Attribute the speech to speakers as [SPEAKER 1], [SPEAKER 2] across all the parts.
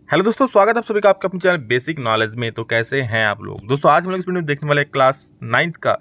[SPEAKER 1] Hello दोस्तों, स्वागत है आप सभी का आपका अपने चैनल बेसिक नॉलेज में। तो कैसे हैं आप लोग? दोस्तों आज हम लोग इस वीडियो में देखने वाले क्लास 9th का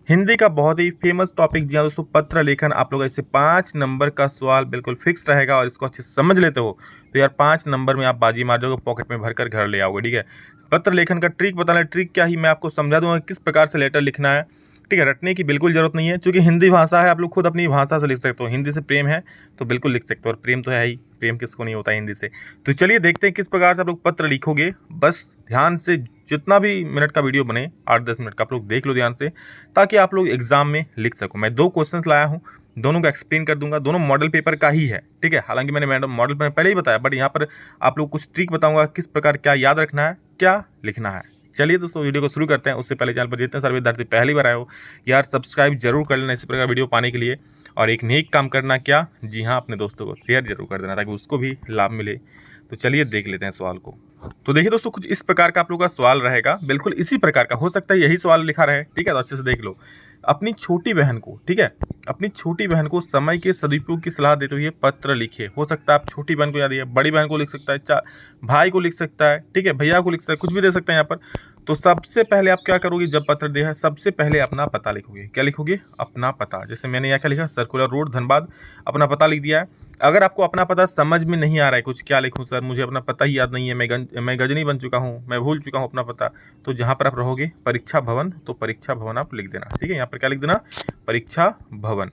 [SPEAKER 1] हिंदी का बहुत ही फेमस टॉपिक जी हाँ दोस्तों, पत्र लेखन। आप लोग ऐसे 5 नंबर का सवाल बिल्कुल फिक्स रहेगा और इसको अच्छे से समझ लेते हो तो यार 5 नंबर में आप बाजी मार जाओगे, पॉकेट में भरकर घर ले आओगे। ठीक है, पत्र लेखन का ट्रिक बताना, ट्रिक क्या ही मैं आपको समझा दूंगा किस प्रकार से लेटर लिखना है। ठीक है, रटने की बिल्कुल जरूरत नहीं है, क्योंकि हिंदी भाषा है, आप लोग खुद अपनी भाषा से लिख सकते हो। हिंदी से प्रेम है तो बिल्कुल लिख सकते हो, और प्रेम तो है ही, प्रेम किसको नहीं होता हिंदी से। तो चलिए देखते हैं किस प्रकार से आप लोग पत्र लिखोगे। बस ध्यान से जितना भी मिनट का वीडियो बने, 8-10 मिनट का, आप लोग देख लो ध्यान से, ताकि आप लोग एग्जाम में लिख सको। मैं 2 क्वेश्चंस लाया हूँ, दोनों का एक्सप्लेन कर दूंगा। दोनों मॉडल पेपर का ही है। ठीक है, हालांकि मैंने मैडम मॉडल पेपर पहले ही बताया, बट यहाँ पर आप लोग कुछ ट्रिक बताऊंगा किस प्रकार क्या याद रखना है, क्या लिखना है। चलिए दोस्तों वीडियो को शुरू करते हैं। उससे पहले चैनल पर जितने सारे विद्यार्थी पहली बार आए हो यार, सब्सक्राइब जरूर कर लेना इसी प्रकार वीडियो पाने के लिए। और एक नेक काम करना, क्या, जी हाँ, अपने दोस्तों को शेयर जरूर कर देना ताकि उसको भी लाभ मिले। तो चलिए देख लेते हैं सवाल को। तो देखिए दोस्तों, कुछ इस प्रकार का आप लोगों का सवाल रहेगा, बिल्कुल इसी प्रकार का, हो सकता है यही सवाल लिखा रहे। ठीक है, तो अच्छे से देख लो। अपनी छोटी बहन को, ठीक है, अपनी छोटी बहन को समय के सदुपयोग की सलाह देते हुए पत्र लिखे। हो सकता है आप छोटी बहन को याद है, बड़ी बहन को लिख सकता है, भाई को लिख सकता है, ठीक है, भैया को लिख सकता है, कुछ भी दे सकते हैं यहाँ पर। तो सबसे पहले आप क्या करोगे, जब पत्र दिया है सबसे पहले अपना पता लिखोगे। क्या लिखोगे? अपना पता। जैसे मैंने यहाँ क्या लिखा, सर्कुलर रोड धनबाद, अपना पता लिख दिया है। अगर आपको अपना पता समझ में नहीं आ रहा है, कुछ क्या लिखूं सर, मुझे अपना पता ही याद नहीं है, मैं गजनी बन चुका हूँ, मैं भूल चुका हूँ अपना पता, तो जहाँ पर आप रहोगे परीक्षा भवन, तो परीक्षा भवन आप लिख देना। ठीक है, यहाँ पर क्या लिख देना, परीक्षा भवन।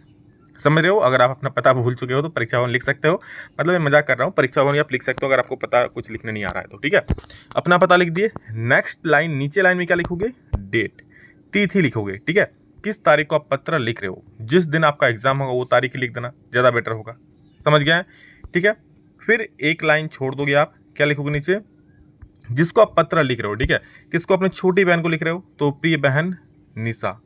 [SPEAKER 1] समझ रहे हो? अगर आप अपना पता भूल चुके हो तो परीक्षा भवन लिख सकते हो, मतलब मैं मजाक कर रहा हूँ, परीक्षा भवन आप लिख सकते हो अगर आपको पता कुछ लिखने नहीं आ रहा है तो। ठीक है, अपना पता लिख दिए। नेक्स्ट लाइन, नीचे लाइन में क्या लिखोगे, डेट, तिथि लिखोगे। ठीक है, किस तारीख को आप पत्र लिख रहे हो, जिस दिन आपका एग्जाम होगा वो तारीख लिख देना, ज़्यादा बेटर होगा। समझ गए? ठीक है, फिर एक लाइन छोड़ दोगे आप, क्या लिखोगे नीचे, जिसको आप पत्र लिख रहे हो। ठीक है, किसको, अपनी छोटी बहन को लिख रहे हो, तो प्रिय बहन निशा।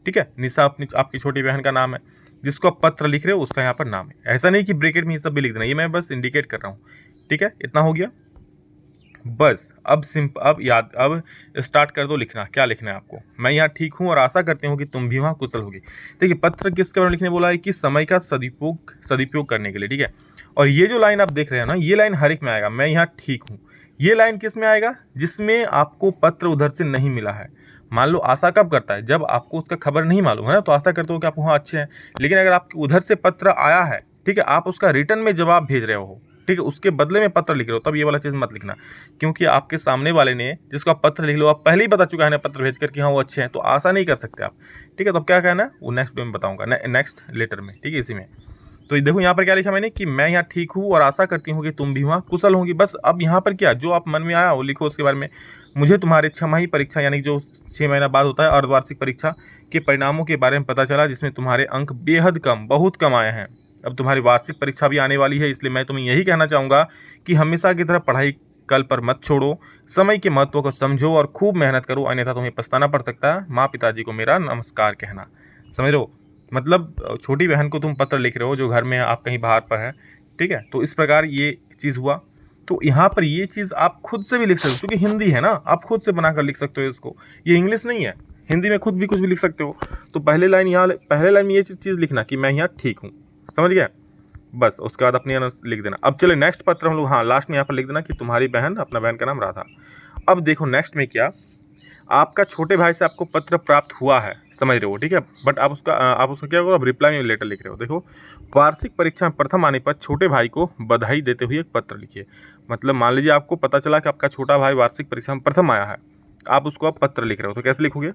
[SPEAKER 1] ठीक है, निशा अपनी आपकी छोटी बहन का नाम है, जिसको आप पत्र लिख रहे हो उसका यहाँ पर नाम है। ऐसा नहीं कि ब्रैकेट में ये सब भी लिख देना, ये मैं बस इंडिकेट कर रहा हूँ। ठीक है, इतना हो गया। बस अब अब स्टार्ट कर दो लिखना। क्या लिखना है आपको, मैं यहाँ ठीक हूँ और आशा करती हूँ कि तुम भी वहाँ कुशल होगी। देखिए, पत्र किसके बारे में लिखने बोला है, कि समय का सदुपयोग करने के लिए। ठीक है, और ये जो लाइन आप देख रहे हो ना, ये लाइन हर एक में आएगा, मैं यहाँ ठीक हूँ। ये लाइन किस में आएगा, जिसमें आपको पत्र उधर से नहीं मिला है। मान लो आशा कब करता है, जब आपको उसका खबर नहीं मालूम है ना, तो आशा करते हो कि आप वहाँ अच्छे हैं। लेकिन अगर आपके उधर से पत्र आया है, ठीक है, आप उसका रिटर्न में जवाब भेज रहे हो, ठीक है, उसके बदले में पत्र लिख रहे हो, तब ये वाला चीज़ मत लिखना। क्योंकि आपके सामने वाले ने, जिसको आप पत्र लिख लो, आप पहले ही बता चुका है ना पत्र भेजकर कि हाँ वो अच्छे हैं, तो आशा नहीं कर सकते आप। ठीक है, तो अब क्या कहना है वो नेक्स्ट में बताऊंगा, नेक्स्ट लेटर में। ठीक है, इसी में। तो ये देखो यहाँ पर क्या लिखा मैंने, कि मैं यहाँ ठीक हूँ और आशा करती हूँ कि तुम भी वहाँ कुशल होंगी। बस अब यहाँ पर क्या, जो आप मन में आया वो लिखो उसके बारे में। मुझे तुम्हारे 6 परीक्षा, यानी जो 6 महीना बाद होता है, अर्धवार्षिक परीक्षा के परिणामों के बारे में पता चला, जिसमें तुम्हारे अंक बेहद कम, बहुत कम आए हैं। अब तुम्हारी वार्षिक परीक्षा भी आने वाली है, इसलिए मैं तुम्हें यही कहना चाहूँगा कि हमेशा की तरह पढ़ाई कल पर मत छोड़ो, समय के महत्व को समझो और खूब मेहनत करो, अन्यथा तुम्हें पछताना पड़ सकता है। माँ पिताजी को मेरा नमस्कार कहना। समझ रहे हो? मतलब छोटी बहन को तुम पत्र लिख रहे हो जो घर में है, आप कहीं बाहर पर है। ठीक है, तो इस प्रकार ये चीज़ हुआ। तो यहाँ पर ये चीज़ आप खुद से भी लिख सकते हो, क्योंकि हिंदी है ना, आप खुद से बनाकर लिख सकते हो इसको, ये इंग्लिश नहीं है। हिंदी में खुद भी कुछ भी लिख सकते हो। तो पहले लाइन में ये चीज़ लिखना कि मैं यहाँ ठीक हूँ। समझ गया? बस उसके बाद अपनी लिख देना। अब चले नेक्स्ट पत्र हम लोग, हाँ लास्ट में यहाँ पर लिख देना कि तुम्हारी बहन, अपना बहन का नाम राधा। अब देखो नेक्स्ट में क्या, आपका छोटे भाई से आपको पत्र प्राप्त हुआ है, समझ रहे हो? ठीक है, बट आप उसका क्या होगा, अब रिप्लाई में लेटर लिख रहे हो। देखो, वार्षिक परीक्षा में प्रथम आने पर छोटे भाई को बधाई देते हुए एक पत्र लिखिए। मतलब मान लीजिए आपको पता चला कि आपका छोटा भाई वार्षिक परीक्षा में प्रथम आया है, आप उसको अब पत्र लिख रहे हो, तो कैसे लिखोगे?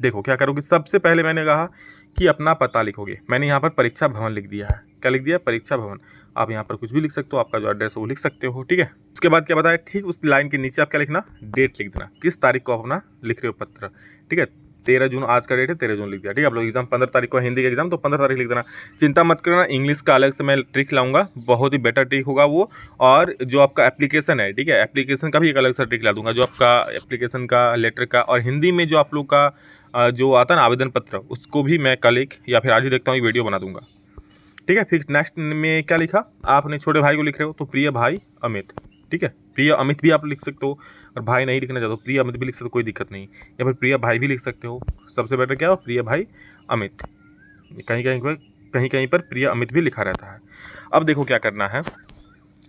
[SPEAKER 1] देखो क्या करोगे, सबसे पहले मैंने कहा कि अपना पता लिखोगे। मैंने यहाँ पर परीक्षा भवन लिख दिया है। क्या लिख दिया? परीक्षा भवन। आप यहाँ पर कुछ भी लिख सकते हो, आपका जो एड्रेस है वो लिख सकते हो। ठीक है, उसके बाद क्या बताया, ठीक उस लाइन के नीचे आप क्या लिखना, डेट लिख देना, किस तारीख को अपना लिख रहे हो पत्र। ठीक है, 13 जून आज का डेट है, 13 जून लिख दिया। ठीक है, आप लोग एग्जाम 15 तारीख को, हिंदी का एग्जाम, तो 15 तारीख लिख देना। चिंता मत करना, इंग्लिश का अलग से मैं ट्रिक लाऊंगा, बहुत ही बेटर ट्रिक होगा वो। और जो आपका एप्लीकेशन है, ठीक है, एप्लीकेशन का भी एक अलग सा ट्रिक ला दूंगा, जो आपका एप्लीकेशन का लेटर का, और हिंदी में जो आप लोग का जो आता है ना आवेदन पत्र, उसको भी मैं कल एक या फिर आज ही देखता हूँ एक वीडियो बना दूंगा। ठीक है, फिर नेक्स्ट में क्या लिखा, आप अपने छोटे भाई को लिख रहे हो, तो प्रिय भाई अमित। ठीक है, प्रिय अमित भी आप लिख सकते हो, और भाई नहीं लिखना चाहते हो, प्रिय अमित भी लिख सकते हो, कोई दिक्कत नहीं। या फिर प्रिय भाई भी लिख सकते हो, सबसे बेटर क्या हो, प्रिय भाई अमित। कहीं कहीं पर प्रिय अमित भी लिखा रहता है। अब देखो क्या करना है,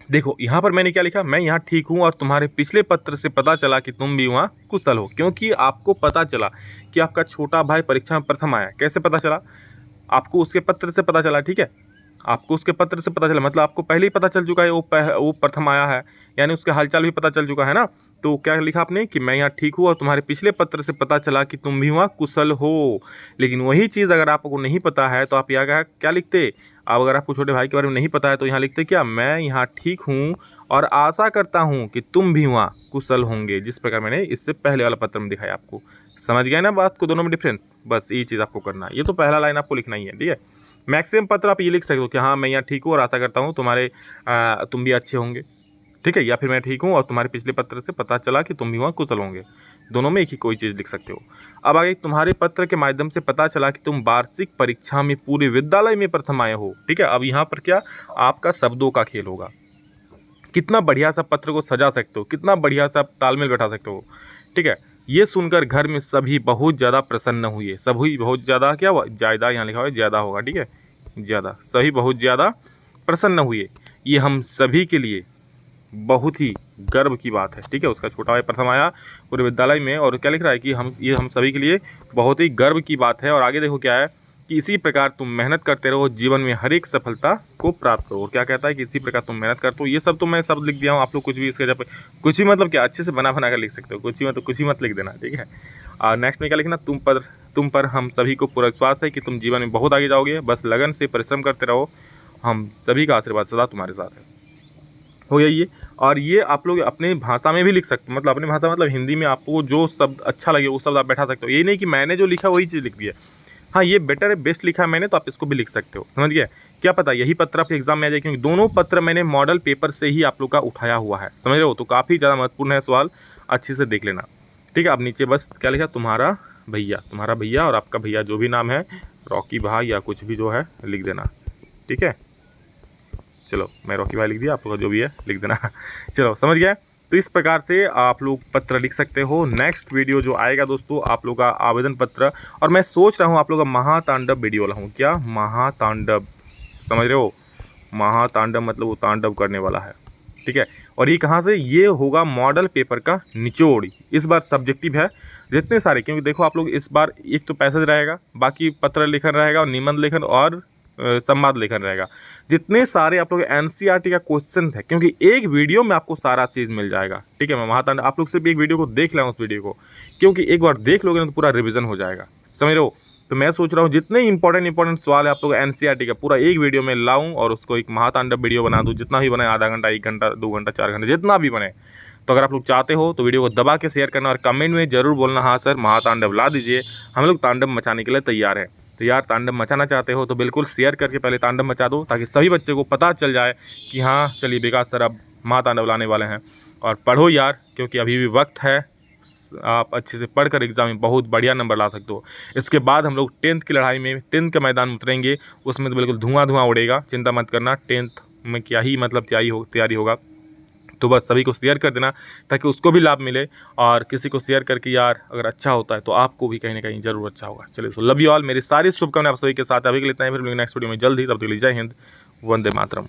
[SPEAKER 1] देखो यहाँ पर मैंने क्या लिखा, मैं यहाँ ठीक हूँ और तुम्हारे पिछले पत्र से पता चला कि तुम भी वहाँ कुशल हो। क्योंकि आपको पता चला कि आपका छोटा भाई परीक्षा में प्रथम आया। कैसे पता चला? आपको उसके पत्र से पता चला, ठीक है, आपको उसके पत्र से पता चला, मतलब आपको पहले ही पता चल चुका है वो प्रथम आया है, यानी उसके हालचाल भी पता चल चुका है ना। तो क्या लिखा आपने कि मैं यहाँ ठीक हूँ और तुम्हारे पिछले पत्र से पता चला कि तुम भी वहाँ कुशल हो। लेकिन वही चीज़ अगर आपको नहीं पता है तो आप यहाँ क्या लिखते? अब अगर आपको छोटे भाई के बारे में नहीं पता है तो यहाँ लिखते क्या, मैं यहाँ ठीक हूँ और आशा करता हूँ कि तुम भी वहाँ कुशल होंगे, जिस प्रकार मैंने इससे पहले वाला पत्र में दिखाया आपको। समझ गए ना बात को, दोनों में डिफरेंस? बस ये चीज़ आपको करना है। ये तो पहला लाइन आपको लिखना ही है, ठीक है। मैक्सिमम पत्र आप ये लिख सकते हो कि हाँ मैं यहाँ ठीक हूँ और आशा करता हूँ तुम भी अच्छे होंगे, ठीक है, या फिर मैं ठीक हूँ और तुम्हारे पिछले पत्र से पता चला कि तुम भी वहाँ कुशल होंगे। दोनों में एक ही कोई चीज़ लिख सकते हो। अब आगे, तुम्हारे पत्र के माध्यम से पता चला कि तुम वार्षिक परीक्षा में पूरे विद्यालय में प्रथम आए हो, ठीक है। अब यहाँ पर क्या, आपका शब्दों का खेल होगा। कितना बढ़िया सा पत्र को सजा सकते हो, कितना बढ़िया सा तालमेल बैठा सकते हो, ठीक है। ये सुनकर घर में सभी बहुत ज़्यादा प्रसन्न हुए। सभी बहुत ज़्यादा क्या हुआ, ज़्यादा यहाँ लिखा हुआ है, ज़्यादा होगा, ठीक है, ज़्यादा। सभी बहुत ज़्यादा प्रसन्न हुए। ये हम सभी के लिए बहुत ही गर्व की बात है, ठीक है। उसका छोटा भाई प्रथम आया पूरे विद्यालय में, और क्या लिख रहा है कि हम सभी के लिए बहुत ही गर्व की बात है। और आगे देखो क्या है कि इसी प्रकार तुम मेहनत करते रहो, जीवन में हर एक सफलता को प्राप्त करो। और क्या कहता है कि इसी प्रकार तुम मेहनत करते हो। ये सब तो मैं सब लिख दिया हूँ, आप लोग कुछ भी इसके जगह पे कुछ भी मतलब क्या अच्छे से बना कर लिख सकते हो, कुछ ही मत लिख देना, ठीक है। और नेक्स्ट में क्या लिखना, तुम पर हम सभी को पूरा विश्वास है कि तुम जीवन में बहुत आगे जाओगे। बस लगन से परिश्रम करते रहो, हम सभी का आशीर्वाद सदा तुम्हारे साथ है। हो गया ये। और ये आप लोग अपने भाषा में भी लिख सकते हो, मतलब अपनी भाषा मतलब हिंदी में आपको जो शब्द अच्छा लगे वो शब्द आप बैठा सकते हो। ये नहीं कि मैंने जो लिखा वही चीज़ लिख दिया। हाँ, ये बेटर है, बेस्ट लिखा है मैंने, तो आप इसको भी लिख सकते हो। समझ गए? क्या पता यही पत्र आपके एग्जाम में आ जाए, क्योंकि दोनों पत्र मैंने मॉडल पेपर से ही आप लोग का उठाया हुआ है। समझ रहे हो? तो काफ़ी ज़्यादा महत्वपूर्ण है सवाल, अच्छे से देख लेना, ठीक है। अब नीचे बस क्या लिखा, तुम्हारा भैया और आपका भैया जो भी नाम है, रॉकी भाई या कुछ भी जो है लिख देना, ठीक है। चलो मैं रॉकी भाई लिख दिया, आप लोग जो भी है लिख देना। चलो समझ गए? तो इस प्रकार से आप लोग पत्र लिख सकते हो। नेक्स्ट वीडियो जो आएगा दोस्तों, आप लोग का आवेदन पत्र, और मैं सोच रहा हूँ आप लोग का महातांडव वीडियो वाला हूँ। क्या महातांडव, समझ रहे हो? महातांडव मतलब वो तांडव करने वाला है, ठीक है। और ये कहाँ से, ये होगा मॉडल पेपर का निचोड़। इस बार सब्जेक्टिव है जितने सारे, क्योंकि देखो आप लोग इस बार एक तो पैसेज रहेगा, बाकी पत्र लेखन रहेगा और निबंध लेखन और संवाद लेखन रहेगा। जितने सारे आप लोग एनसीईआरटी का क्वेश्चन है, क्योंकि एक वीडियो में आपको सारा चीज़ मिल जाएगा, ठीक है। मैं महातांडव आप लोग सिर्फ एक वीडियो को देख लें, उस वीडियो को, क्योंकि एक बार देख लोगे ना तो पूरा रिवीजन हो जाएगा। समझ रहे हो? तो मैं सोच रहा हूँ जितने इंपॉर्टेंट सवाल है आप लोग एनसीईआरटी का पूरा एक वीडियो में लाऊं और उसको एक महातांडव वीडियो बना दूँ। जितना भी बने, आधा घंटा, 1 घंटा, 2 घंटा, 4 घंटे, जितना भी बने। तो अगर आप लोग चाहते हो तो वीडियो को दबा के शेयर करना और कमेंट में जरूर बोलना, हाँ सर महातांडव ला दीजिए, हम लोग तांडव मचाने के लिए तैयार है। तो यार तांडव मचाना चाहते हो तो बिल्कुल शेयर करके पहले तांडव मचा दो, ताकि सभी बच्चे को पता चल जाए कि हाँ चलिए विकास सर अब महातांडव लाने वाले हैं। और पढ़ो यार, क्योंकि अभी भी वक्त है, आप अच्छे से पढ़कर एग्जाम में बहुत बढ़िया नंबर ला सकते हो। इसके बाद हम लोग 10th की लड़ाई में 10th के मैदान में उतरेंगे, उसमें तो बिल्कुल धुआं उड़ेगा, चिंता मत करना। 10th में क्या ही मतलब तैयारी होगा। तो बस सभी को शेयर कर देना ताकि उसको भी लाभ मिले, और किसी को शेयर करके यार अगर अच्छा होता है तो आपको भी कहीं ना कहीं जरूर अच्छा होगा। चलिए, सो लव यू ऑल, मेरी सारी शुभकामनाएं आप सभी के साथ। अभी के लिए इतना ही, फिर नेक्स्ट वीडियो में जल्द ही, तब तक के लिए जय हिंद, वंदे मातरम।